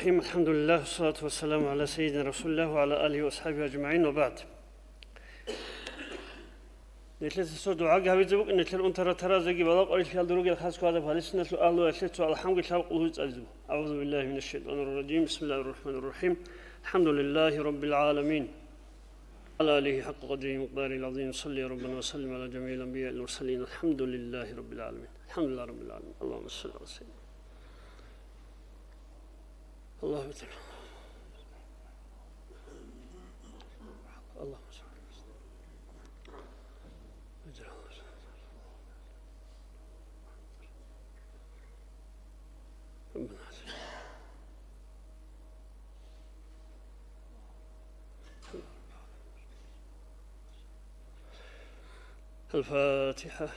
الحمد لله والصلاة والسلام على سيدنا رسول الله وعلى آله وأصحابه أجمعين وبعد. نتلت السود وعجها بيزبق نتلت أنت ترى زجي بلاق قريش في الدروج الخاص كهذا فلسنا نتلو أهله يتلت على الحمد لله قلوب أزم. أعوذ بالله من الشيطان الرجيم. بسم الله الرحمن الرحيم. الحمد لله رب العالمين. على آله حق قدره مقداره العظيم. صلي ربنا وسلم على جميع الأنبياء المرسلين. الحمد لله رب العالمين. الحمد لله رب العالمين. اللهم صل على سيدنا. الله تعالى. اللهم صل على سيدنا. الفاتحة.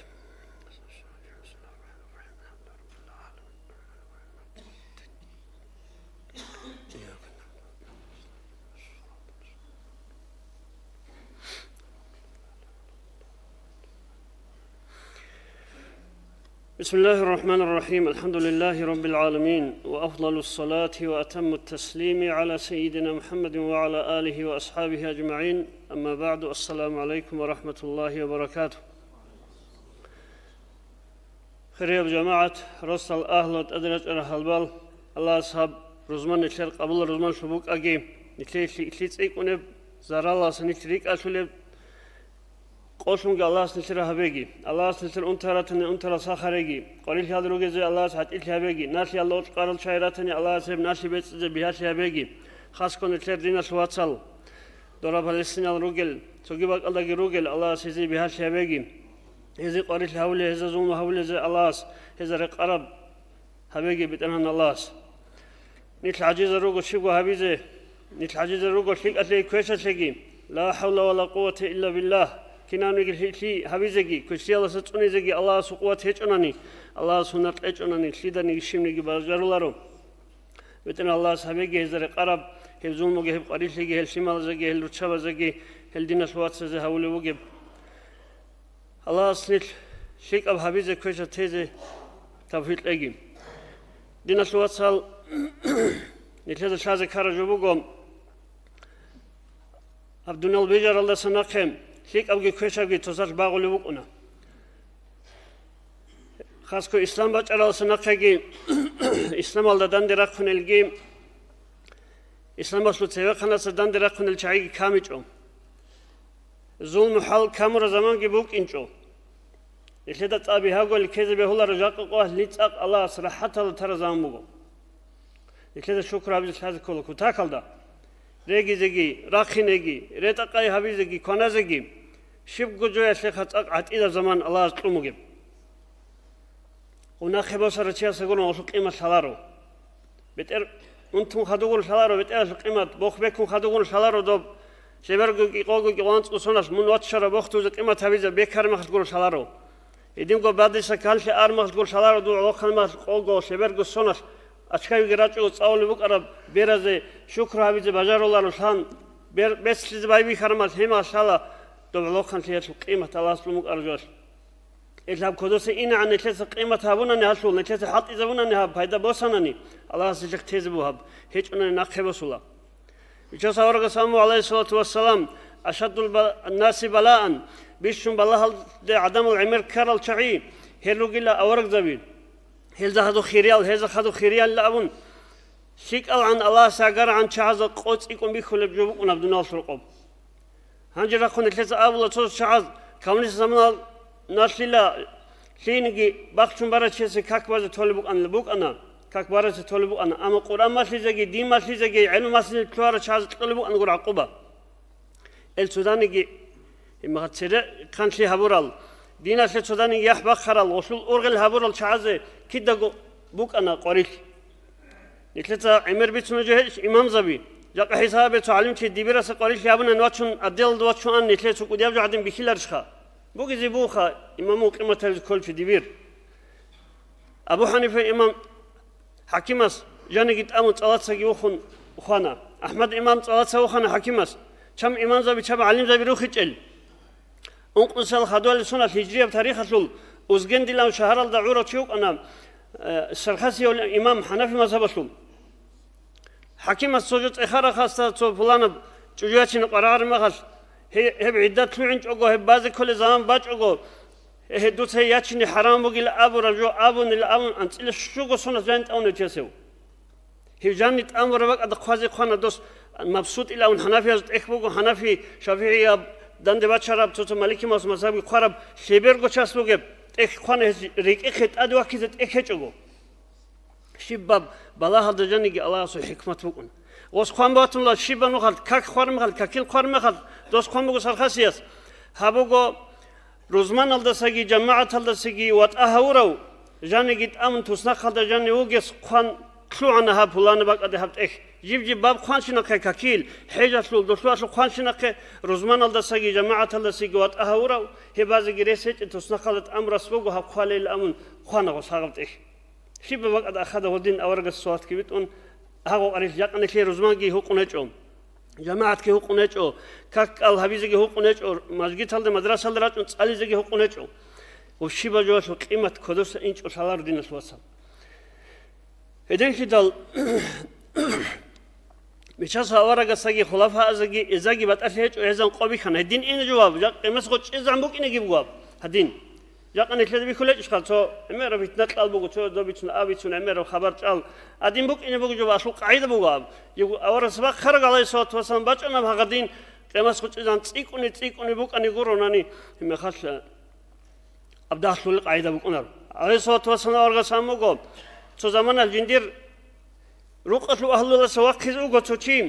بسم الله الرحمن الرحيم. الحمد لله رب العالمين وأفضل الصلاة وأتم التسليم على سيدنا محمد وعلى آله وأصحابه أجمعين. أما بعد، السلام عليكم ورحمة الله وبركاته. خير جماعة رسل أهل أدرج الهلبال الله أصحاب رزمان نتلر قبل رزمان شبوك أجيم نتلر إيك ونب زار الله سنتلريك أشولب قوشون الله سنتلر هبيجي الله سنتلر أنتراتني أنتر ساخريجي قريل هذا روجز الله سحت إلك هبيجي ناسي الله قارل شايراتني الله سب ناسي بيت بيهاش هبيجي خاص كون نتلر دينا سواتسال دورا فلسطين الروجل سوجيبك الله جروجل الله سيزي بيهاش هبيجي هذا قريل هؤلاء هذا زوم هؤلاء زي الله هذا رقرب هبيجي بتنهن الله نتل عجيز الروجل شبه هبيزه نتل عجيز الروجل شيء أتلي كويسة شيء لا حول ولا قوة إلا بالله كنا نقول هي هبيزجي كشتي الله ستوني زجي الله سقوات هيج أناني الله سنت هيج أناني شيدا نيشيم نيجي بازجرولارو بتن الله هبيجي هذا رقرب هزوم وجه قريل زجي هالشمال زجي هالرشبة زجي هالدين سوات زجي هؤلاء وجب الله سنت شيك أب هبيزة كويسة تيزة تفيد لجي دين سوات سال نتلاقي شازك خارج وبقوم عبد الله بيجر الله سنقهم شيك أبغى كويس أبغى تصرف باغولي بقونا خاص كو إسلام بتشر الله سنقهم إسلام الله دندرك خن الجيم إسلام بس لطيفة خنا سدندرك خن الشعيق كاميجو ظلم حال كامر زمان جبوك إنشو إشهدت أبي هاقول كذب هلا رجاق قوه لتأق الله صراحة ترى زامبو إشهد شكر أبي هذا كله كتاكل ده ريجي زجي راخينجي ريتقاي هبي زجي كنا زجي شيب جوجو شيخ عت إذا زمان الله تلومجيب وناخبه سرتشيا سقولنا وسق قيمة سلارو بتر أنتم خدوقول سلارو بتر سق قيمة بخبكم خدوقول سلارو دوب شبرجو يقولوا جوانس وصناش من وقت شرب وقت وزق قيمة هبي زي بكر ما خدوقول سلارو يدين جو بعد سكال شيء ما خدوقول سلارو دو وقت ما خدوقول شبرجو صناش أشكال جرات أول بوك أرب بيرزة شكر هذي بجار الله رسان بس لذي بايبي خرمات هما شالا دبلوك خان شيء قيمة الله سلمك أرجوش إذا بكودوس إن عن نتلس قيمة هابونا نهاشول نتلس حط إذا بونا نهاب هيدا بوسانني الله سجك تيزبو هاب هيج أنا ناقه بسولا يجلس أورق سامو عليه الصلاة والسلام أشد الناس بلاء بيشون بالله عدم العمر كارل شعي هلو جلا أورق زبين هذا هذا خيريال هذا هذا خيريال لابون شيك عن الله ساجر عن شعز قوت يكون بيخل بجوب ونبدو ناس رقب هنجر أكون ثلاثة أول توس شعز كمان زمان ناس لا شينجي بخشون برا شيء كاك باز تولبوك أنا لبوك أنا كاك برا تولبوك أنا أما قرآن ما سيزجي دين ما سيزجي علم ما سيزجي كلار شعز تولبوك أنا قر عقوبة السودانيجي ما تصير كان شيء هبورال دينا السوداني يحبق خرال وصل أورغل هبورال شعز كده بوك أنا قريش نتلتا عمر بيتنا جهش إمام زبي جاك حسابه تعلم شيء دبيرة سقريش يابنا نواتشون أدل دواتشون أن نتلتا كودياب جعدين بخيل رشخا بوك زبوخا إمامو قيمة كل في دبير أبو حنيفة إمام حكيمس جاني قد أمت صلاة سجي وخانا أحمد إمام صلاة سوخانا حكيمس كم إمام زبي كم علم زبي روخ يجل أنقص الخدوال السنة الهجرية بتاريخ الرسول وزجن دلهم شهر الدعورة شوك أنا السرخسي والإمام حنفي مذهب السلم حكيم السجود إخارة خاصة فلان جوجاتين قرار مخل هب عدة لعين جوجو هب بعض كل زمان باج جوجو هدوت هي ياتشني حرام بقول أبو رجو أبو نلأبو أنت إلى شو صنع جانت أو نجسوا هي جانت أمر بق أدخوازي خانة دوس مبسوط إلى أن حنفي أزت إخبوجو حنفي شافعي دند باشرب توت مالكي ماس مذهبي خراب شبيرجو شاسبوجب إخوانه ريك إخت أدوا كيزت إخجوجو شباب بلا هذا جاني الله سو حكمة بكون وسخوان باتون لا شباب نخال كك خارم خال ككيل خارم خال دوس خان بقول سرخاسياس هابوجو روزمان الدساقي جماعة الدساقي واتأهورو جاني جت أمن تسنق هذا جاني وجس خان كلو عنها فلان بق أدهبت إخ جيب باب خان شنك ككيل حاجة سلول دوسوا شو خان شنك روزمان الدساقي جماعة الدساقي واتأهورو هي بعض جريسة تسنق هذا أمر سبوجو هب خالي الأمن خانه وساقط إخ شباب بق أخذ ودين أورج الصوت كبيت أن هاو أريج يقن كي روزمان جي هو قناجهم جماعة كي هو قناجه كك الحبيز جي هو قناجه مسجد هذا مدرسة هذا رات علي زي هو قناجه وشباب جوا شو قيمة كدوس إنش وسالار دين الواسع إذن كدال مشاس أورج السجي خلافها أزجي إزجي بتأثير وإذن قوي خان الدين إن جواب جاك قيمة قط إذن بوك إن جيب جواب الدين جاكن إخلاد بيخلج إشكال تو أمير بيتنات البوق تو دو بيتون أبيتون أمير وخبر تال أدين بوك إن بوك جوا أسوق عيد بوقاب يقول أور سباق خرج عليه صوت وسام باج أنا بهقدين كما سقط إذا تيكوني بوك أني يقولونني هم خاص أبدأ خلق عيد بوك أنار عليه صوت وسام أورج ساموقو تو زمان الجندير رقص له أهل الله سواق خزوقو تو تيم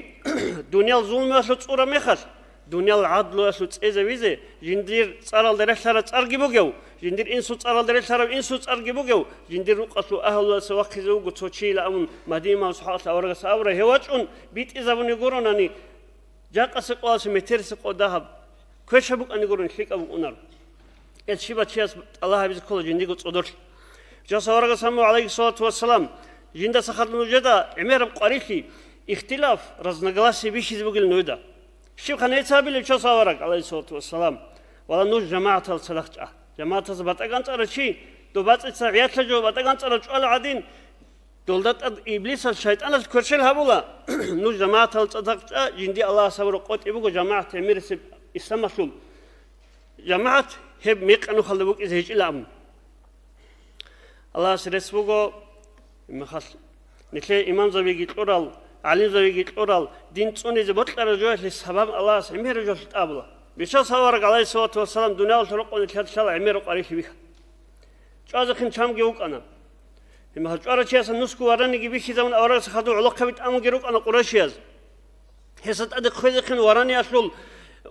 دنيا الظلم أسلو تصورة مخاص دنيا العدل أسلو تأذى ويزه جندير صار الدرس صار تأرجي بوجو جندير إنسو صار الدرس صار إنسو تأرجي بوجو جندير رقص له أهل الله سواق خزوقو تو تشيل أمن مدينة وصحات أورج سأورة هواجون بيت إذا بني يقولون أني جاك أسقوا سمتير سقوا ذهب كويش بوك أني يقولون شيك أبو أنار الشيبة شياس الله يبز كل جندي قط صدر جالس أورج سامو عليه الصلاة والسلام جندا سخر نوجدا عمرم قريشي اختلاف رزنقلاسي بيشيز بقول نودا شيخ خنيتها بالله شو صورك عليه الصلاة والسلام ولا نوج جماعة الصلاة جماعة الصلاة ترى شيء دوبات السعيات لجوا بتقان ترى شو العادين دولت إبليس الشيطان الكرشل هبولا نوج جماعة الصلاة جندي الله صور قوت يبغوا جماعة أمير إسلام مسلم جماعة هب ميق أنو خلبوك إذا هيج إلى أمن الله سرس بقى مخص نخلي إمام زبيجي أورال علي زبيجي أورال دين تصوني زبط لرجوع للسبب الله سمير رجوع تقابله بيشاس هوارك عليه الصلاة والسلام دنيا الشرق ونتحدث شال عمير وقريش بيها جاز خن شام جوك أنا لما هالجارة شيء سنسكو وراني جبيش زمن أورا سخدو علق بيت أمو جروك أنا قريشياز هسات أدك خذ خن وراني أشلول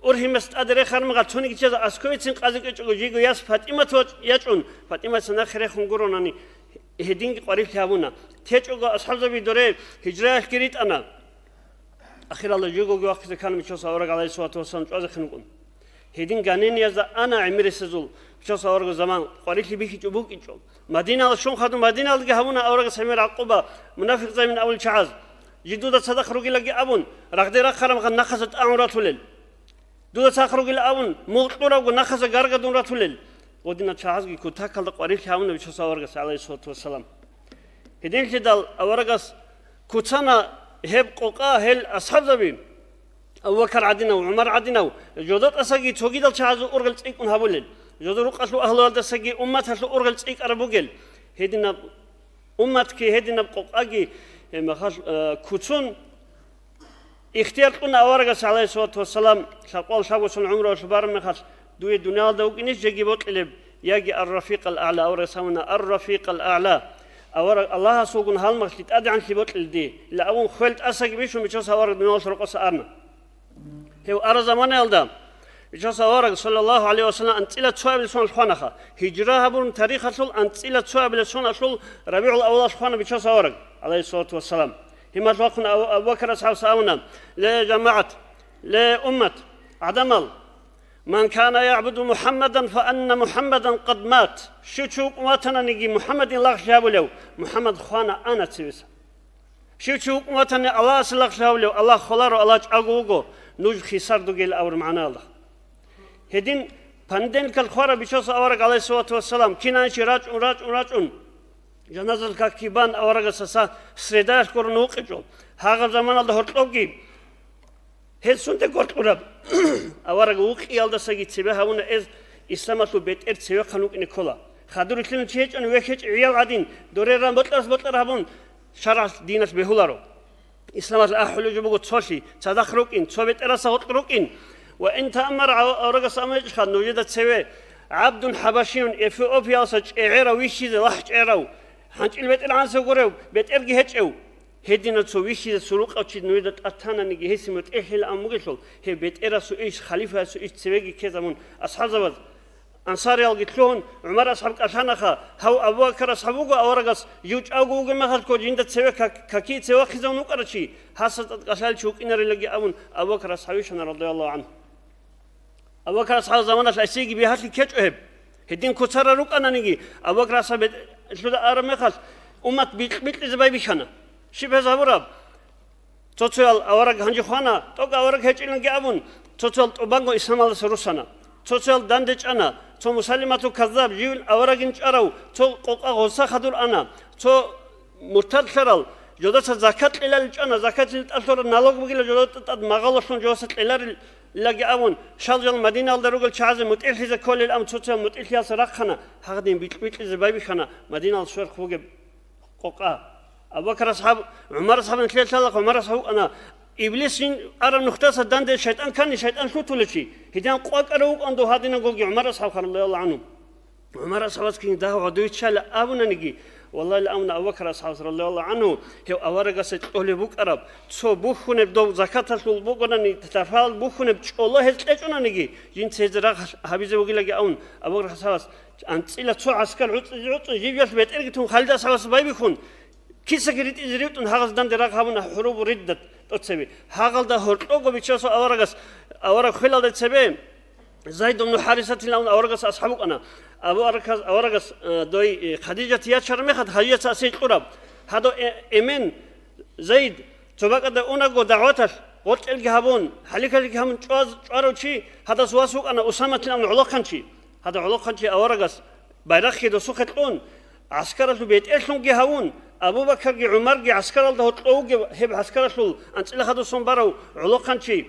أرهم است أدري خرم قطوني كذا أسكويت سين قازك جيجو ياس فاطمة توج يجون فاطمة سنة خير خنقروناني هدين قريش هابونا تيجو أصحاب زبي دوري هجرة كريت أنا أخير الله جيجو وقت كان مشوا صورك عليه الصلاة والسلام جاز خنقون هدين جانين يزا أنا عمري سزول مشوا صورك زمان قريش بيجي جبوك يجون مدينة الشون خدوا مدينة اللي هابونا أورك سمير عقبة منافق زي من أول شعاز جدودة صدق رجل لقي أبون رقدي رخرم خن نخست أمرات ولل دودا ساخرو قل أون مغطورة ونخس جارجا دون راتولل ودينا شاهز كي كتاكل قريش هاون بيشوا صورجس عليه الصلاة والسلام هدين كدال أورجس كتانا هب قوقا هل أصحاب زبين أبو بكر عدنا وعمر عدنا جودات أساقي توجد الشاهز أورجل تيك هابولل جود رقص له أهل هذا ساقي أمة هسلو أورجل تيك أربوجل هدينا أمة كي هدينا بقوقاجي مخاش كتون اختيار قلنا أورجس عليه الصلاة والسلام شقول شابوسن عمره وشبار مخص دوي الدنيا دوك إنش جيبوت لب يجي الرفيق الأعلى أورسامنا الرفيق الأعلى أورج الله سوقن هالمخ تأدي عن شيبوت لدي لا أون خلت أسق بيشون بيشوس أورج الدنيا سرقص أرنا هو أرز زمان يلدام بيشوس أورج صلى الله عليه وسلم أنت إلى تسوى بلسون الخانخة هجرة بون تاريخ أصل أنت إلى تسوى بلسون أصل ربيع الأول خانة بيشوس أورج عليه الصلاة والسلام هما توقفنا أبو بكر أصحاب ساونا لجماعة لأمة عدمل من كان يعبد محمدا فأن محمدا قد مات شو قواتنا نجي محمد الله شابلو محمد خوانا أنا تسويس شو قواتنا الله سلخ شابلو الله خلارو الله أجوجو نوج خسار دوجل أور معنا الله هدين بندن كالخوارة بيشوس أورق عليه الصلاة والسلام كنا نشي راجعون جنازة كاكيبان أورق ساسا سرداش كورنو قجو هاغ زمان الله هرطوغي هل سنت قرط قرب أورق وقي يالدا ساقي تسيبها هون إز إسلاماتو بيت إر تسيبها خانوك إنكولا خادر إسلام تشيج أن ويخيج عيال عدين دوريران بطلر هبون شرع دينة بهولارو إسلامات الأحلو جبوغو تصوشي تدخروك إن تصوبت إراسا هتقروك إن وإن تأمر أورق سامج خاد نوجد تسيبه عبد حبشي إثيوبيا سج إعيرا ويشي لحج إعراو هانج البيت الآن سوغرو بيت إرجي هتشو هدينا تسويشي سلوك أو تشيد نويدة أتانا نجي هسي متأهل أمغشل هي بيت إرا سويش خليفة سويش تسويجي كذا من أصحاب زبد أنصار يلقيتلون عمر أصحاب أشانخا هو أبو بكر أصحابه أورجس يوج أوجو جمع هالكو جند تسوي ككي تسوي خزون وكرشي حسد قشال شوك إن رجلي أبون أبو بكر أصحابيشنا رضي الله عنه أبو بكر أصحاب زمان الأسيج بيهاتي كيت أهب هدين كسر روك أنا نجي أبو بكر أصحاب شو ده أرمي خاص أمت بيت زباي بيشنا شبه زبوراب توتال أورج هنجي خوانا توك أورج هتشيلن جابون توتال تبانغو إسلام الله سروسنا توتال داندج أنا تو مسلماتو كذاب جيل أورجين شراو تو قوقا غوسا خدول أنا تو مرتد شرال جودة زكاة إلى الجنة زكاة الأسر نالوج بقول جودة مغالشون جوسة إلى لقي أون شالج المدينة الدروج الشعز متأهل إذا كل الأم توتال متأهل يا سراقنا هادين بيت إذا بايبي خنا مدينة الشرق فوق قوقا أبو بكر أصحاب عمر أصحاب نكلي ثلاثة عمر أصحاب أنا إبليسين أرى نختار داند الشيطان كان الشيطان شو تولشي هدان قوق أروق عنده هادين قوق عمر أصحاب رضي الله عنهم عمر أصحاب كين ده عدوي شال أبونا نجي والله الأمن أبو بكر أصحاب رضي الله عنه هو أورجا ستقول بوك أرب سو بوخون بدو زكاة الفل بوكنا نتفاعل بوخون الله هتلاقينا نجي جين تزرع حبيزه وقيل لقي أون أبو بكر أصحاب أنت إلى تسوع عسكر عط جيبيش بيت إرجتهم خالد أصحاب بايبيكون كيسا كريت إزريتون هاغز دان دراك هابون حروب ردت تسبي هاغل ده هرطوغو بيتشاسو أورغ خلال ده تسبي زيد بن حارثة لون أورغس أصحابك أنا أورغس دوي خديجة يا شرمخت هي ساسيج قرب هذا إمن زيد تبقى ده أونغو دعوتش قلت الجهابون حليك الجهابون شوارو شيء هذا سواسوك أنا أسامة لون علاقنشي هذا علاقنشي أورغس بايرخي دو سخطون عسكرة بيت إيشون جهاون أبو بكر عمر عسكر الله تلوج هب عسكر شل أنت له هذا صنبرو علاقة شيء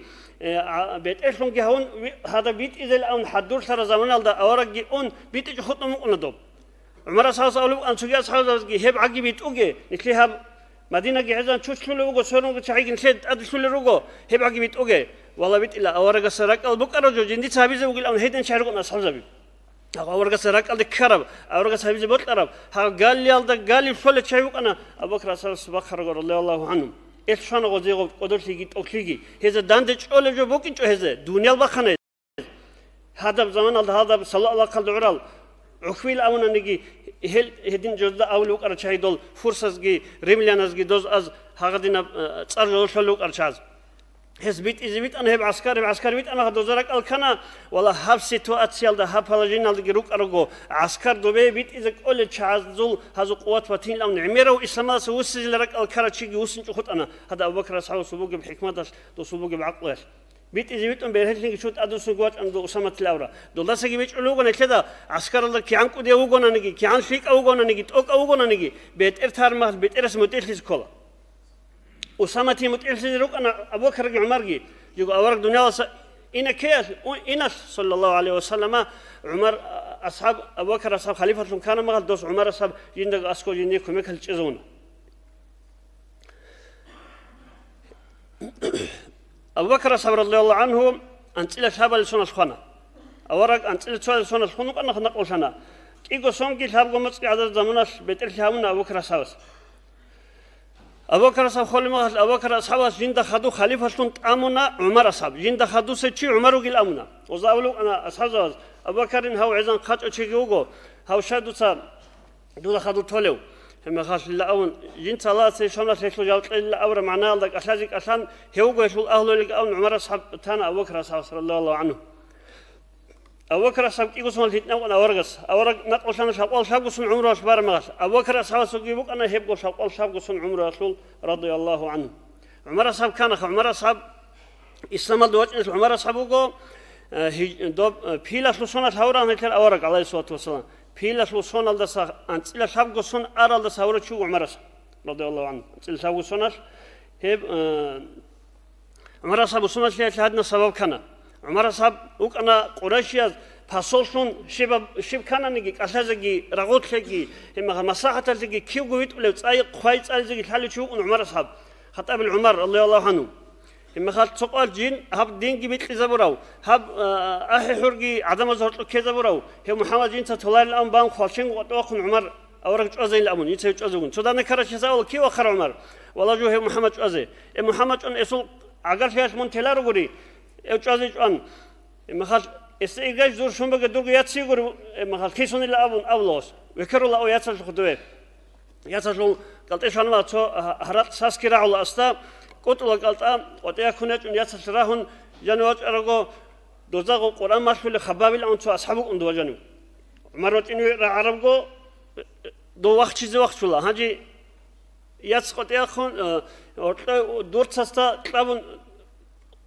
بيت إيشون جهاون هذا بيت إذا الآن حدور سر زمان الله أورج جون بيت يخطنا مقندو عمر أساس أولو أن سجى أساس هب عجيب بيت أوجي نكليها مدينة جهزان شو شلون لوجو سرنا بتشعيق نشد أد شلون لوجو هب عجيب بيت أوجي والله بيت إلا أورج سرق البكرة جو جندي سابيزه وقول أن هيدن شعرقنا أصحاب زبي أورج سرق الدك كرب أورج سابيزه بطلب ها قال لي الدك قال لي فل شعيق أنا أبو بكر أساس بكر رضي الله عنه إيش شان غزير قدر تيجي أكليجي هذا داندج أول جو بوكين شو هذا دنيا البخنة هذا زمان هذا صلى الله عليه وسلم عقبال أونا نجي هدين جزء أولوك أرشاي دول فرصة جي رمليانز جي دوز أز هقدينا تصرف شلوك أرشاز هزبيت إزبيت أنا هب عسكري بيت أنا هدوزرك الكنا والله هب سيتواتسيال ده هب هلاجين على جروك أرجو عسكر دوبي بيت إذا كل شاز زول هذا قوات وتين لون عميرة وإسلام سوسي لرك الكراتشي جوسن شخط أنا هذا أبو بكر صحوا سبوق بحكمة داش دو سبوق بعقله بيت إزبيت أم بيرهلين شوت أدو سقوات أم دو أسامة الأورا دولا سجي بيت علوقنا كذا عسكر الله كيان كودي أوجونا نجي كيان فيك أوجونا نجي توك أوجونا نجي بيت إرثار مال بيت إرث متأهل كلا أسامة متأهل روك أنا أبو بكر عمر يقول أورق دنيا إن كياس إن صلى الله عليه وسلم عمر أصحاب أبو بكر أصحاب خليفة كان مغل دوس عمر أصحاب يندق أسكو يندق كميك الجزون أبو بكر أصحاب رضي الله عنه أنت إلى شاب السنة الخنا أورق أنت إلى شاب السنة الخنا أنا خنق سنة إيجو سونجي شاب قمت قاعد زمانش بترشحون أبو بكر أصحاب أبو بكر أصحاب خالي ما أبو بكر أصحاب جند خدو خليفة سنت أمنا عمر أصحاب جند خدو سشي عمر وقيل أمنا وزاولو أنا أصحاب أبو بكر هاو عزان خات أشيء يوجو هاو شادو صار دولا خدو تولو هم خاص لا أون جند صلاة سيشونا سيشلو جاوت إلا أورا معنا لك أشاجك عشان هيوجو يشول أهله لك أون عمر أصحاب تانا أبو بكر أصحاب صلى الله عنه أبو بكر أصحاب يقول سمال هيتنا وأنا أورق نقول شان شاقول شاق وسن عمره أشبار مغاس أبو بكر أصحاب سقيبوك أنا هيبقول شاقول شاق وسن عمره رسول رضي الله عنه عمر أصحاب كان عمر أصحاب إسلام الدوات عمر أصحابه دوب بيلا سلسلة هورا مثل أورق عليه الصلاة والسلام فيلاس وصون الدسا أنتلا شاب قصون أرى الدسا ورشوا عمر رضي الله عنه أنتلا شاب قصون هب عمر صاحب وصون هذا سبب كنا عمر صاحب وكنا قريشيا فصلون شب كنا نجي أساسا رغوت لجي هم مساحة لجي كيو قويت ولا تأي قويت أي زي حلو شو عمر صاحب خطاب العمر رضي الله عنه هم خالد سؤال جين هب دين جبت لزبراو هب أخي حرقي عدم زهرت كذبراو هم محمد جين تطلع الأم بان خالشين وتوقن عمر أورق جزء الأمون يتسوي جزءون سودان كرش يسأل كيف آخر عمر والله جو هم محمد جزء محمد أن يسول عقل فيها من تلار غوري جزء أن هم خالد استيقاظ زور شو بقى دوق ياتسي غوري هم خالد كيسون الأبون أولوس وكرر الله ياتسل خدوه ياتسل قلت إيش أنا ما تو هرات ساس كرا على أستا قلت له قلت وتيا كنت ياتسل راهن جنوات أرجو دوزاغو قرآن ماشول خبابيل أن تو أصحابك أن دوجانو عمرت إنه عربو دو وقت چیزی وقت شلا هنجی یاد قطعی خون دور ساستا کلابون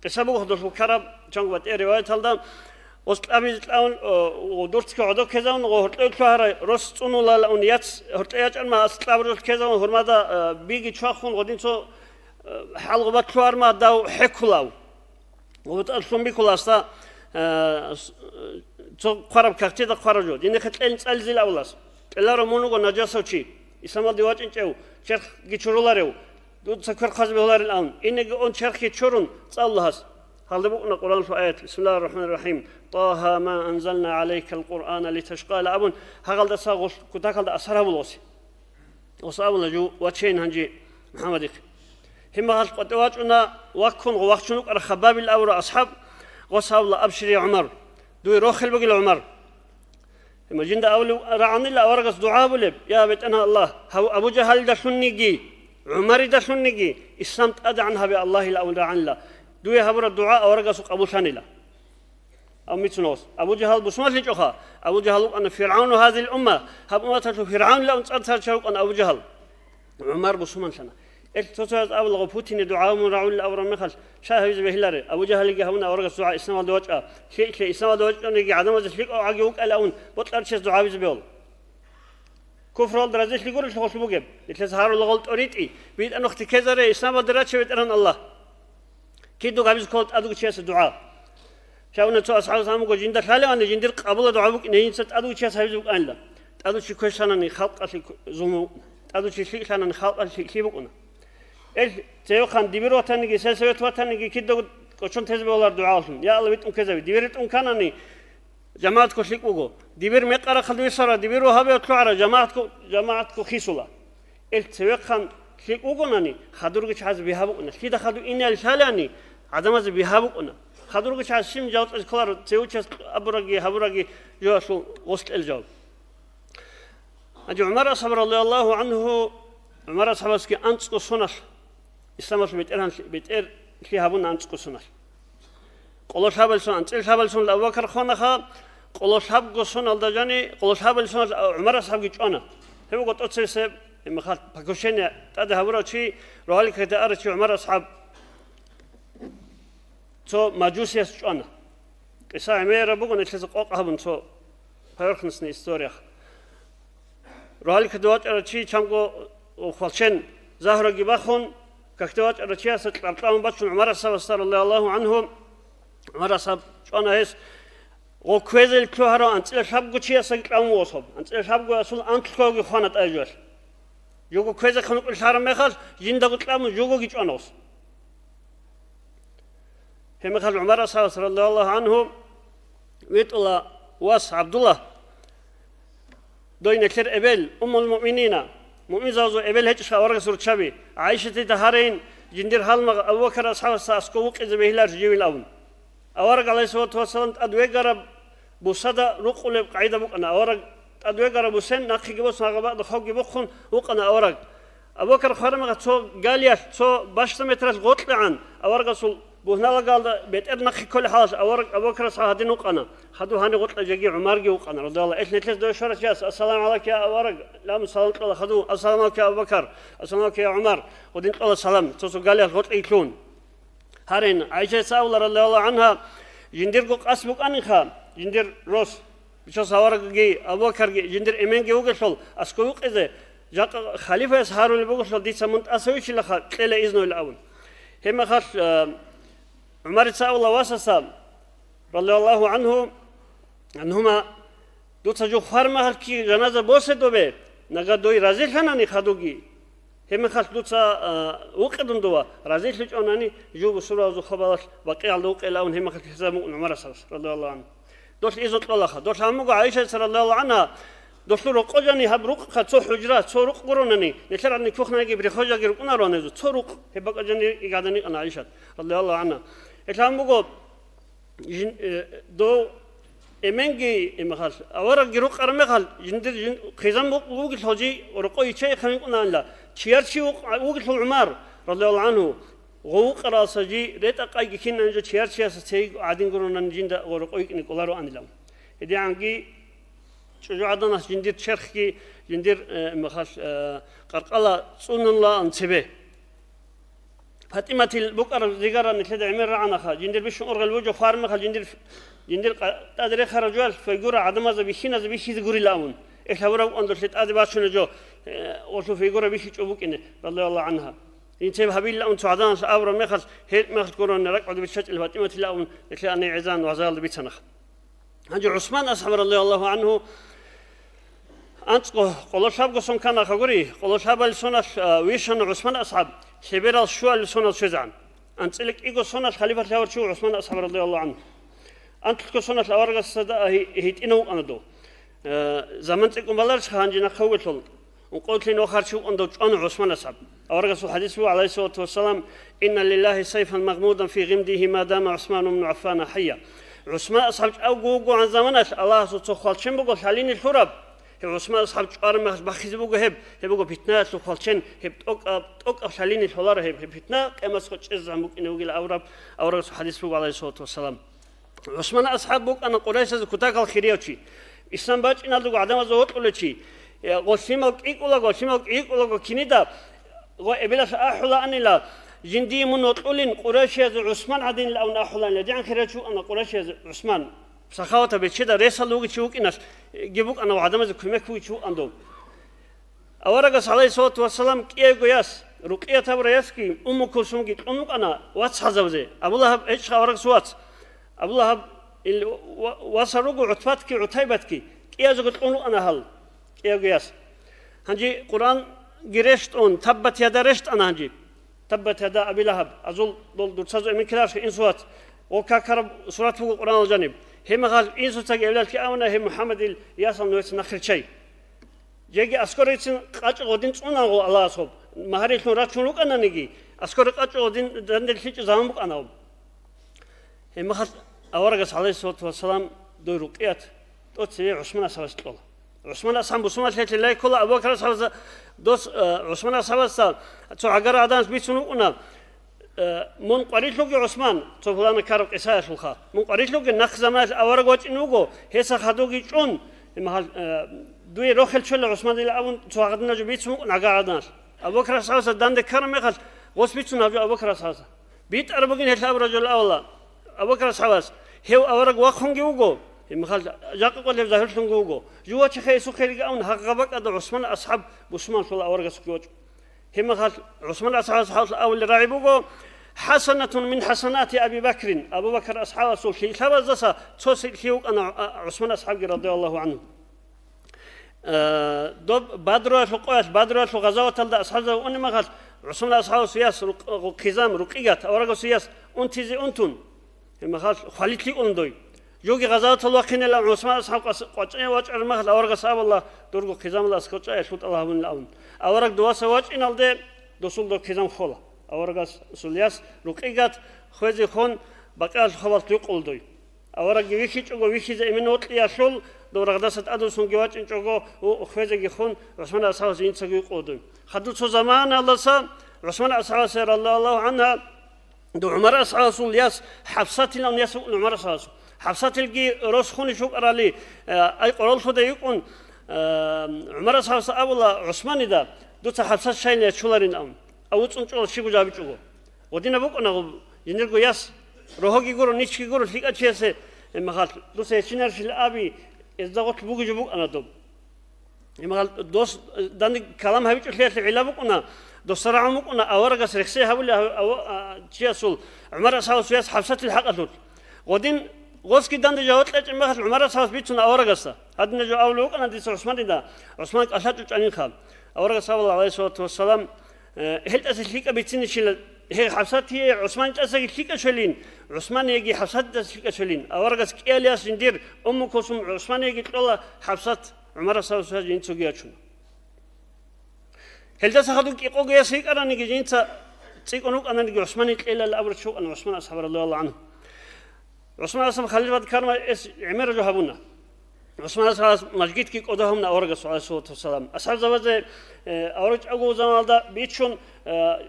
قصه بگو خودش بکراب چون وقت روایت هلدم وست أبي الآن ودورت كعدو كذا ونقول كهرة رست أنو لا أن هرتيات ما أستقبل كذا وهرمادا بيجي تشاخون قدين سو حلقة كوار ما داو حكولاو وبتألفون بيكولا استا تو قرب كختي دا قرجو دين خطلين تسألزيل أولاس إلا رمونو قو نجاسو چي إسمال ديوات إنتو شرخ جيشورولاريو دود سكر خزبه هولار الآن إنك أن شرخ يتشورون تسألهاس هل بقنا قرآن في آيات بسم الله الرحمن الرحيم طه ما أنزلنا عليك القرآن لتشقى لأبون هقل دا ساغوش كتاكل دا أسرها بلوسي وصابنا جو واتشين هنجي محمدك هم هل قطواتنا وكن ووقتنوك الخباب الأورا أصحاب وصاب الله أبشري عمر دوي روخل بقي العمر هم جند أولو رعني الله ورقص دعاء بلب يا بيت أنا الله هو أبو جهل دا سنجي عمر دا سنجي إسلام أدعنها بالله الأول رعن الله دوي هبر الدعاء ورقص أبو ثاني لا أو ميتنوس أبو جهل بسمات لجوها أبو جهل أن فرعون هذه الأمة هبوا تشوف فرعون لا أنت تشوف أن أبو جهل عمر بسمان سنة التوتر أول غبوتين دعاء من رعون الأورا مخل شاهد به هلاري أبو جهل جهونا ورقص دعاء إسلام الدوجة شيء إسلام الدوجة نجي عدم ذلك أو عجوك الأون بطل شيء دعاء بيزبيول كفر الدرجة اللي يقول شخص بوجب لتظهر الغلط أريد بيد أن أختي كذا إسلام الدرجة بيترن الله كيدو قابز كولت أدو شيء دعاء شاونا تو أصحاب سامو جو جندر حالي أنا جندر قبل دعاء بك نين ست أدو شيء سهيزوك أن لا أدو شيء كويس أنا نخلق أشي زومو أدو شيء أنا نخلق أشي بكونا تيو خان دبيرو تاني سلسلة وتاني كيدو كشون تزبي ولا دعاءهم يا الله بيتهم كذا دبيرتهم كانني جماعة كشليك بقو دبير مقرا خلوي صار دبيرو هبي طلع جماعة خيسولا تيو خان شليك بقونني خدورك حاز بيهابقنا كيدا خدو إني الشالاني عدم از بيهابقنا خدورك حاز شيم جاوت الكلار تيو حاز أبرقي هبرقي جواسو وسط الجواب أجي عمر صبر الله عنه عمر صبرسكي أنت قصناش إسلام بيتر في هابون أنت قصناش قلوش هابلسون أنت هابلسون لأبو بكر خانها قلوش هاب قصون الدجاني قلوش هابلسون عمر صاحب جانا هو قط أتصل مخاط بكوشين هذا هورا شيء روالك هذا أرشي عمر أصحاب تو ماجوسي جانا كسا عمير بقول نتلز قاقها من تو هيرخنسني إستوريا روالك دوات أرشي شامكو وخالشين زهرة جباخون كاكتوات أرشيا ستلقطان باتشون عمر صلى الله عنهم عمر صاحب جانا هيس وكويزل كوهرا أنت الشاب قشيا سكلام وصب أنت الشاب قصول أنت كوجي خانة أجوال يوكو كويزل خانوك الشارع مخال جندا قلام يوكو جانوس هم مخال عمر صلى الله عنه ويت الله واس عبد الله دوين كثير أبل المؤمنين مؤمن زوجو أبل هيك شاورك سورة شبي عائشة تهارين جندير حال أبو بكر أصحاب الساسكوك إذا بهلار جيل الأول أورق عليه الصلاة والسلام أدوية قرب بوسدا رقول قاعدة بقنا أورق أدوية قرب بوسن ناقي جبوس ناقبا دخوك جبخون وقنا أورق أبو بكر خارم قصو قاليا صو باشت مترس قتل عن أورق صل بوهنا قال بيت ناقي كل حاجة أورق أبو بكر صاحدين وقنا خدوا هاني قتل جاي عمر جي وقنا رضي الله إيش نتلس دو شرط جاس السلام عليك يا أورق لا مسلم الله خدوا السلام عليك يا أبو بكر السلام عليك يا عمر ودين الله سلام تصو قاليا قتل يكون هارين عائشة سأولر رضي الله عنها جندير قوق أسبق أنخا جندير روس بشوف سوارجي أبو بكر جندر إمانجي وقصل أسكوك إذا جاء خليفة هارون بقصل دي سمنت أسويش لخا كلا إذنه الأول هم خاص عمر سأل الله واسسا رضي الله عنه أنهما دوت جو خارما هالكي جنازة بوسدو به نقد دوي رازيل فناني خدوجي هم خاص دوت وقدن دوا رازيل لج أناني جو بسرعة جو خبرش بقي على دوق الأون هم خاص حساب عمر سأل رضي الله عنه دوت إيزوت الله خا دوت همو عائشة رضي الله عنها دوت روق أجاني هبروق خد حجرات روق قرونني نشر أني كوخنا يجيب خرجة يجيب أنا رانيزو روق هبق أجاني يقعدني أنا عائشة رضي الله عنها إتلامو دو إمانجي إمخال أورا جروق أرمخال جندر خزام وقت هجي ورقي شيء خلينا نقول لا شيارشي وقت عمر رضي الله عنه غوق راسجي ريت أقاي كنا نجد شيارشي أساسي عادين قرنا نجند ورقي نقولارو عن لهم إذا عنجي شو عدنا جندر شرخي جندر إمخال قرقلا صون الله أنسبه فاطمة البقرة زجرة نكلد عمر عنها جندر بيش أرغل الوجه فارمها جندر تدري خرجوا فيقول عدم هذا بيشين هذا بيشي تقولي لامون إيش هورا أندر شت هذا باشون جو وشو فيقول بيشي تشوفك إنه رضي الله عنها ينتبه هبيل لامون سعدان سأبرا مخل هيت مخل كورون نرك عدو بيشت فاطمة لامون لكلا أني عزان وعزال بيتسنخ هنجو عثمان أصحاب رضي الله عنه أنت قلوا شاب قصون كان خبري قلوا شاب السنة ويشان عثمان أصحاب سبير الشوال السنة شجعان أنت لك إيجو سنة خليفة الأول شو عثمان أصحاب رضي الله عنه أنت لك سنة الأول قصة هيت إنه أنا دو زمان تكون بلارش خانجنا خوتهم وقلت لي نوخر شو أندو أنا عثمان أصحاب أول قصة حديث عليه الصلاة والسلام إن لله سيفا مغمودا في غمده ما دام عثمان بن عفان حيا عثمان أصحاب أو جوجو عن زمانش الله سبحانه شنبقول حالين الحرب عثمان أصحاب أرمى بخيز بوجو هب بوجو بيتنا سوخالشين هب توك أشالين الحلار هب بيتنا كما سوتش إزعمك إنه يقول أورب حديث عليه الصلاة والسلام عثمان أصحاب بوك أنا قريش كتاك الخيريوتشي إسلام باج إن هذا قعدنا زود ولا شيء قسمك إيقولا كنيدا وإبلاش أحلا أني لا جندي من وطولين قريش عثمان عدين لأون أحلا لدي خيريوتشو أنا قريش عثمان سخاوة بتشيدا رئيس اللوجي شوك إناس جيبوك أنا وعدم ذكرمك ويشو عندهم. أورجس عليه الصلاة والسلام كي يقياس رقية تبريسكي كلثوم جت أنا واتس حزوزي أبو الله إيش أورجس واتس أبو الله وصاروجو عتبتك عتيبتك كي يزقت أنا هل كي يقياس هنجي قرآن جرشت تبت يدا رشت أنا هنجي تبت يدا أبي لهب أزول دول تسازو من كلاش إنسوات وكاكرب سورة القرآن الجانب هم قال إنسو تجي أولاد كأونا هم محمد ياسم نويت نخر شيء جيجي أسكوريتين قاش غودين تسونا الله صوب مهاري شنورات شنوك أنا نجي أسكور قاش غودين دندل شيء زامك أنا هم قال أورجس عليه الصلاة والسلام دور رقيات توتسي عثمان سبستول عثمان أصحاب بسمة شيء الله كل أبو بكر سبز دوس عثمان سبست تو عجر عدانس بيسونونا من قريش لوجي عثمان تفلان كارب إساءة الخا من قريش لوجي نخزمات أورجوت إنوجو هسا خدوجي شون المحل دوي روخل شل عثمان إلى أون تواعدنا جبيت سمو نعقادناش أبو بكر سبز دند كرم يخل وسبيتون أبو بكر سبز بيت أربعين هلا برجل أولا أبو بكر سبز هو أورج وخنجي وجو المحل جاك قول له ظهر شنجوجو جوا شيء سخير أون هقبك أدو عثمان أصحاب بسمان شل أورج سكوت هم قال عثمان أصحاب أول راعبوجو حسنة من حسنات أبي بكر أبو بكر أصحاب رسول الله تبزس توصل كيوك أنا عثمان أصحاب رضي الله عنه دب بدر الفقاش بدر الغزوة تلد أصحابه وأنما قال عثمان أصحاب سياس قزام رقيات أورجو سياس أنتزي أنتون هم قال خالد لي أندوي يوجي غزوة الوقين لا عثمان أصحاب قطعين واج المخل أورجو صاب الله درجو قزام الله سكوت شوت الله من الأون أورج دواسة واج إن الده دسول دو قزام خلا أورجس سولياس رقيقات خوزي خون بقال خبرت يقول دوي أورج ويشي تجو ويشي زي من وقت يشول دور غداسة أدو سنجوات إن تجو وخوزي خون عثمان أصحاب زين تجو يقول دوي خدوا زمان الله سام عثمان أصحاب سير الله عنها دو عمر أصحاب سولياس حفصات لهم ياس عمر أصحاب حفصات الجي روس خون شوك أرالي أي قرال خدا يكون عمر أصحاب الله عثمان إذا دو حفصات شين يشولارين أم أوت أنت أول شيء بجابي تقول ودينا بقول أنا ينرجو ياس روحي يقولون نيش يقولون فيك أشياء مخاط دوسة شنر في الأبي إزدغت بوجي جبوك أنا دوب يمال دوس دان كلام هاي بتشليت العلابك أنا دوس رعمك أنا أورق سرقسي هقول أو تياسول عمر أصحاب سياس حفصة الحق أدول ودين غوسكي دان جاوت لك ما خل عمر أصحاب بيتنا أورق أسا هذا نجوا أولوك أنا ديس عثمان دا عثمان أشهد تجانين خال أورق صلى الله عليه وسلم هل أسلك بيتين شيل هي حفصة هي عثمان أسلك شلين عثمان يجي حفصة أسلك شلين أورق سكيالياس ندير كوسم عثمان يجي تقول حفصة عمر صلى الله عليه وسلم ينتجياتشون هل تسخدوك يقول يا سيك أنا نيجي جنتا تيكونوك أنا نيجي عثمان إلا الأمر شو أنا عثمان أصحاب رضي الله عنه عثمان أصحاب خليل بعد كارما عمر جهابونا عثمان أصحاب مسجد كي قدهم نأورج صلى الله عليه وسلم أصحاب زواج أورج أقول زمان دا بيتشون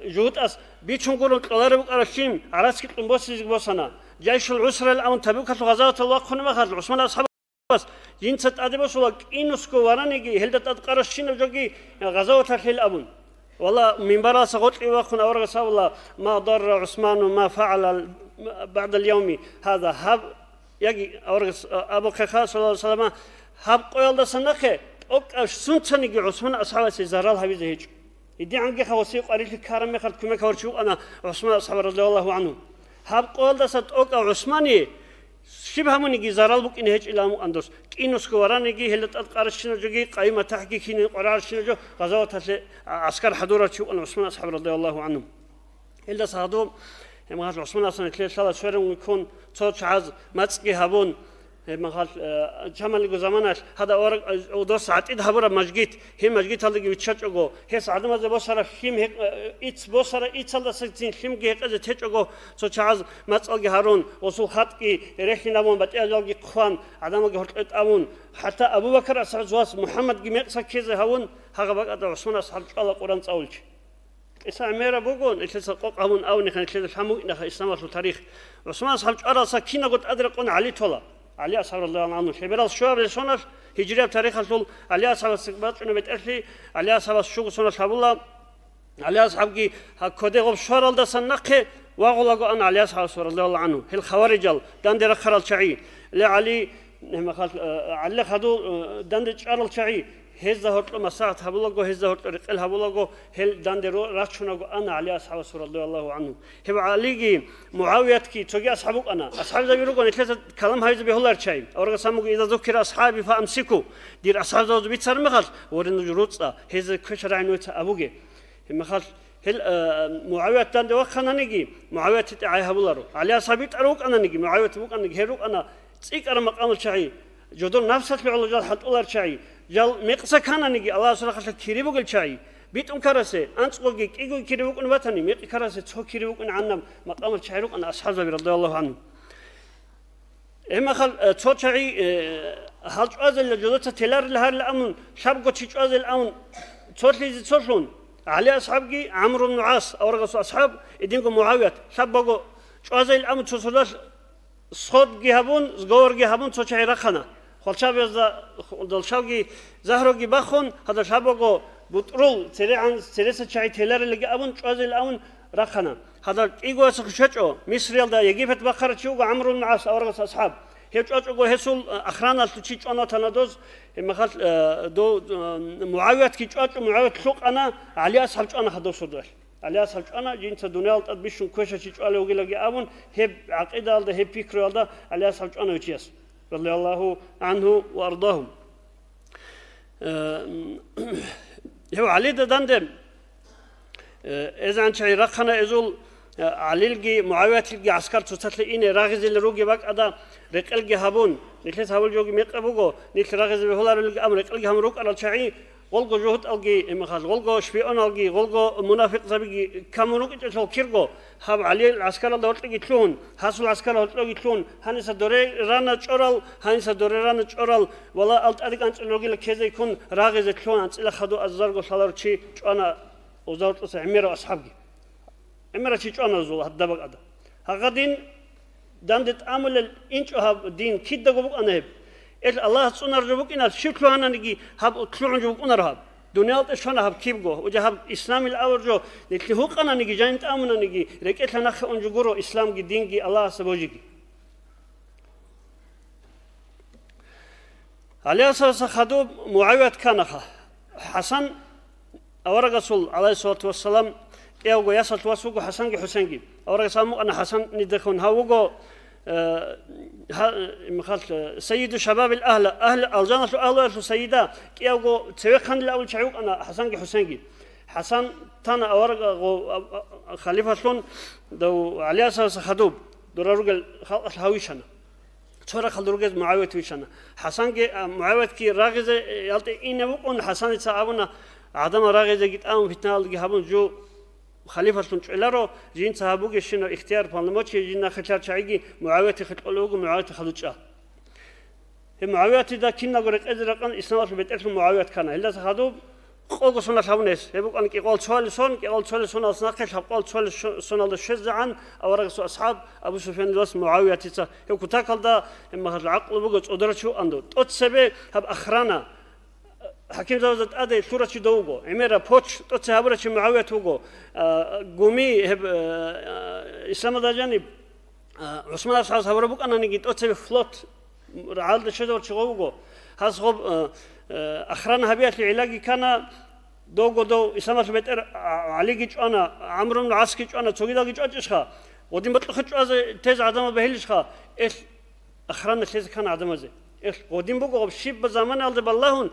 جهود بيتشون قولون قلاربك أرشيم عرس كتلم بوسنا جيش العسرة الآن تبوك الغزوات الله خنما خد عثمان أصحاب بس جنسة أدبس ولا إنسكو ورانيجي هل تتذكر الشين وجوجي غزوة الحل أبون والله من برا سقط لي وأخونا أورج صلى ما ضر عثمان وما فعل بعد اليوم هذا هب يجي أورج أبو كخا صلى الله عليه وسلم هب قيل ده سنكه أو سنتني عثمان أصحاب سيزارال هبي زهيج يدي عنك خواسيق أريد الكرم يخد كم كورشوا أنا عثمان أصحاب رضي الله عنه هب قيل ده ست أو عثماني شبه من يجي زارال بك إنه إلى مؤندس كإنه سكوران يجي هلت أذكارشنا جوجي قائمة تحقيق هنا قرارشنا جو غزوة عسكر حضورة شو أن عثمان أصحاب رضي الله عنهم هل صادوم هم قال عثمان أصلا كل شيء شوارع ويكون صوت عز ماتسكي هابون هم قال جمال الزمانات هذا ورق ودوس عتيد هبورة مسجد هم مسجد هذا جي بتشجعه هي سعد ما زبصرة هم هيك إتس بصرة إتس هذا سكتين هم جي هيك أجت تشجعه صوت عز ماتسكي هارون وصو خاتكي ريحنا نامون بتأجل جي خوان عدم جي هرت أمون حتى أبو بكر أسعد زواس محمد جي مقصد كذا هون هذا بقى عثمان أصحاب الله قرآن تقولش إسا أميرا بقول إسا قوق أمون أو نخن كذا فهموا إنها إسلام في التاريخ عثمان أصحاب أرى سكينة قد أدركون علي طلا علي أصحاب الله عنه خبر الشواب لسونر هجرة بتاريخ الطول علي أصحاب السقبات إنه بتأثري علي أصحاب الشوق سونر شاب الله علي أصحاب جي هكذا غب شوار الله سنقه وأغلقوا أن علي أصحاب رضي الله عنه هل خوارج داندر خرال شعي لعلي نعم قال علي خدو داندر شارل شعي هذا هرت مساعد هبلغو هذا هرت رقل هبلغو هل داندرو راشونغو أنا علي أصحاب رضي الله عنه هب عليجي معاوية كي تجي أصحابك أنا أصحاب زبيرو نتلت كلام هاي زبيه الله رشايم أورج سامو إذا ذكر أصحابي فأمسكوا دير أصحاب زوج بيتصر مخال ورن جروتة هذا كشر عنوة أبوجي مخال هل معاوية داندو خنا نجي معاوية تتعي هبلارو علي أصحابي تروك أنا نجي معاوية تبوك أنا نجهروك أنا تيك أنا مقام الشعي جدول نفسه في على جال حط الله رشاي جال مقصة كان نجي الله سبحانه وتعالى كريبوك الشاي بيت كرسة أنت قولك إيجو كريبوك نبتني مق كرسة تهو كريبوك عنهم مقام الشاي روك أنا أصحاب رضي الله عنه إما خل تهو شاي هالج أزل جدول تلار لهار الأمن شاب قتش أزل الأمن تهو ليز تهون على أصحابي عمرو بن العاص أو رجل أصحاب يدينكم معاوية شاب بقو أزل الأمن تهو صوت جهبون زجور جهبون تهو شاي رخنا خالشاب يزا دلشاوجي زهروجي بخون هذا شابوجو بترول سريعا سريسة شيء تلار اللي جابون شوازي الأون رخنا هذا إيجو سكشتشو مصر يلدا يجيبت بخرة شو عمرو بن العاص أورغ أصحاب هيك أجو هسول أخرانا تشيج أنا تنادوز مخال دو معاوية كيج أجو معاوية سوق أنا علي أصحاب أنا خدوا صدر علي أصحاب أنا جنس الدنيا التطبيشون كويس شيج على وجه لقي أبون هب عقيدة هذا هب فكر هذا علي أصحاب أنا وجيس رضي الله عنه وأرضاه هو علي داندم إذا أنت شيء رخنا إزول علي الجي معاوية الجي عسكر تستطيع إني راغز اللي روجي بق أدا رقل جي هابون نخلص هقول جوجي ميقبوجو نخلص راغز بهولار الجي أمر رقل جي هم روك على الشعي غلقو جهود الجي مخاز غلقو شبيون الجي غلقو منافق زبيجي كمروك إتشال كيرجو هاب علي العسكر الله تلقي تلون حصل العسكر الله تلقي تلون هنيس دوري رانا تشرال هنيس دوري رانا تشرال ولا ألت أديك أنت لوجي لكذا يكون راغز تلون أنت إلى خدو الزرق وصلار شيء أنا وزارة أصحابي أصحابي أميرة شيء أنا زول هذا بق هذا هقدين داندت عمل الإنش هاب دين كيد جوبك أنا هب الله سبحانه جوبك إن الشكل أنا نجي هاب كلون جوبك أنا رهاب دنيا تشونا هاب كيف جو وجهاب إسلام الأول جو لكن هو أنا نجي جاينت أمنا نجي ركيت لنا خ أنجورو إسلام جي دين جي الله سبوجي عليه الصلاة والسلام معاوية كانخا حسن أورا رسول عليه الصلاة والسلام يوجو يصل توسوق حسن حسينجي أورا سامو أنا حسن ندخون هاوجو مخالف سيد شباب أهل الجنة أهل سيدة يوجو توكل الأول شعوق أنا حسن حسينجي حسن تانا أورا خليفة شلون دو عليه الصلاة والسلام دور رجل هاويشنا ترى خلدرجز معاوية ويشنا حسن كي معاوية كي راجز يالتي إنه وقون حسن يتصابنا عدم راجز جت أم فتنال جهابون جو خليفة سنتشلرو جين صحابوك شنو اختيار فانلموتش جينا خشار شعيجي معاوية خلقلوج معاوية خلوتشا هم معاوية دا كنا قرق أزرقان إسلام في بيت أكل معاوية كنا هلا صحابو قوق سنة شابونس يبقى أنك يقول سؤال سنة أصناقش هقول سنة الشجعان أو رجس أصحاب أبو سفيان لوس معاوية تيسا هو كتاكل دا إما هذا العقل بقول أدرى شو عنده تسبب هب أخرانا حكيم زوجة أدي سورة دوغو عميرة بوتش تسبب شو معاوية توغو قومي هب إسلام دا جانب عثمان أصحاب هبربوك أنا نجيت تسبب فلوت رعال الشجرة شغوغو هاسخب أخرانا هبيات العلاجي كان دو إسلام في بيت علي جيش أنا عمرو بن العاص جيش أنا تسوي دا جيش أجشها ودين بتلخش أز تيز عدم بهلشها إيش أخرانا تيز كان عدم زي إيش ودين بقى بشيب بزمان على باللهون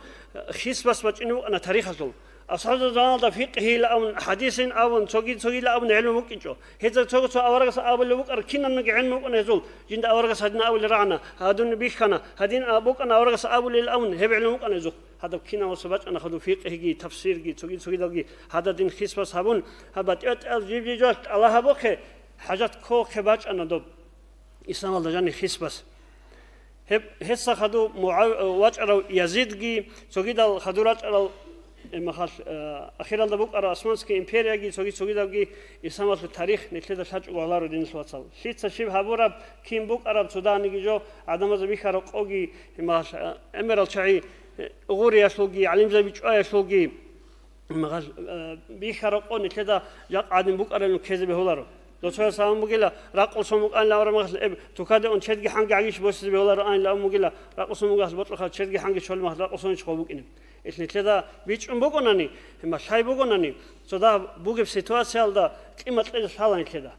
خيس بس إنه أنا تاريخ أصله أصحاب الزمان ده فقه لا حديث أو تسوي لا أو علم ممكن هذا تسوي أورقة أول لوك أركينا من علم ممكن يزول جند أورقة هدنا أول رعنا هادون بيشنا هدين أبوك أنا أورقة أول الأمن هب علم ممكن يزول هذا كنا وصبات أنا خدوا فقه جي تفسير جي تسوي ده جي هذا دين خيس بس هبون هبات جيب جوات الله هبوك حاجات كو خباج أنا دوب إسلام الله جاني خيس بس هب هسه خدوا واجروا يزيد جي تسوي ده خدورات المخاش أخيرا دبوك أرى أسمانسكي إمبريا جي سوي دبوكي إسلام في التاريخ نتلذ شاج والله ردين سواتسال شيء تشيب هابورا كيم بوك أرى السودان جي جو عدم زبيخ أرى قوجي المخاش أميرال شعي غوري يسلوجي عليم زبيش يسلوجي المخاش بيخ أرى قو نتلذ جاك عدم بوك أرى نكذب هولارو دوتشوا سام مقيلا راقل سموك أن لا أرى مخاش تكاد أن شدق حنق عيش بوس بهولارو أن لا مقيلا راقل سموك أصل بطل خد شدق حنق شول مخاش راقل سموك شخوبوك إنه إثنين كذا بيج بقولناني هم شاي بقولناني صدا بوجب سيتواسيال دا قيمة الحالة كذا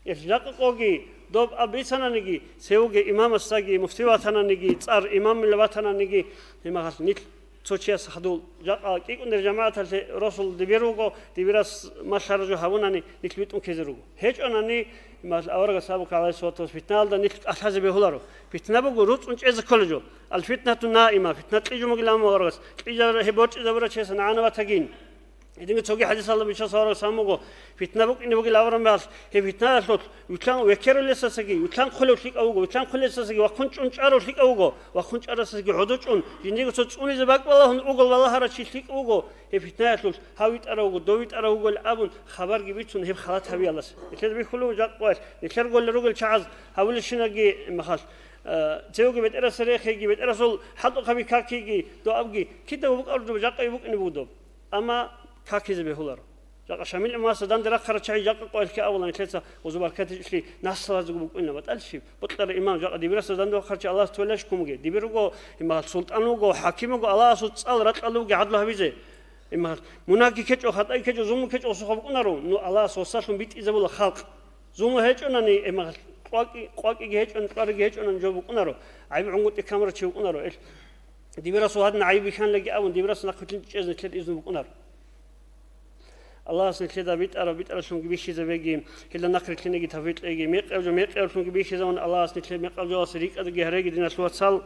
إفجاق قوجي دوب أبيتنا نجي سيوجي إمام الساقي مفتواتنا نجي صار إمام اللواتنا نجي هم هذا نيل تشيا سخدول جاء كي كنا جماعة الرسول دبيروجو دبيرس ما شرجوا هوناني نكليتهم كذروجو هيج أناني ما الأورق سابق على صوت فتنة ده نيل أحد بيهولارو فتنة بقول روت ونش إذا كله الفتنة النائمة فتنة تيجي مقلام أورقس تيجي هبوت إذا برا شيء سنعنا وتجين إذا تسوي حديث الله بيشا صار ساموجو فتنة بق إنه بقول أورام بس هي فتنة صوت وكان وكير لسه سجي وكان خلوا فيك أوجو وكان خلوا لسه سجي وكنت أنش أرو فيك أوجو وكنت أرو سجي حدود أن جندي صوت أني زباق والله أوجو والله هرشي فيك أوجو هي فتنة صوت هاويت أروجو دويت أروجو الأبون خبر جبيتون هي خلات هبي الله إذا بيخلوا جاك قوي إذا قول الرجل شعز هقول الشناجي مخاش تيوجي بتأرى سريخي بتأرى صل حد قبي كاكيجي دو أبجي كده بوك أرجو جاك يبوك إنه بودو أما كاكي زبيه هولار جاك شامل ما سدان درا خرج شيء جاك قوي كي أولا نتلسا وزبار كتير شيء ناس لازم بوك إنه بتألشي بطل الإمام جاك دبير سدان دو خرج الله تولش كومجي دبيرو إما السلطان وجو حاكم وجو الله سوت أل رت الله وجو عدله بيجي إما مناقي كتير خطأ كتير زوم كتير أصحاب كنارو نو الله سوساتهم بيت إذا بقول خلق زوم هيج أنني إما قاقي جهج أن قاري جهج أن نجوب كنارو عيب عنقود الكاميرا تشوف كنارو إيش دبير سوهادنا عيب كان لقي أون دبير سنقتل جزء كتير إذن كنارو الله سنكذا بيت أرى شون جبيش إذا بيجي هلا نقرأ كنا جي تفيت أجي ميق أو شون جبيش إذا الله سنكذا ميق أو سريك أدق هريج دينا سوات سال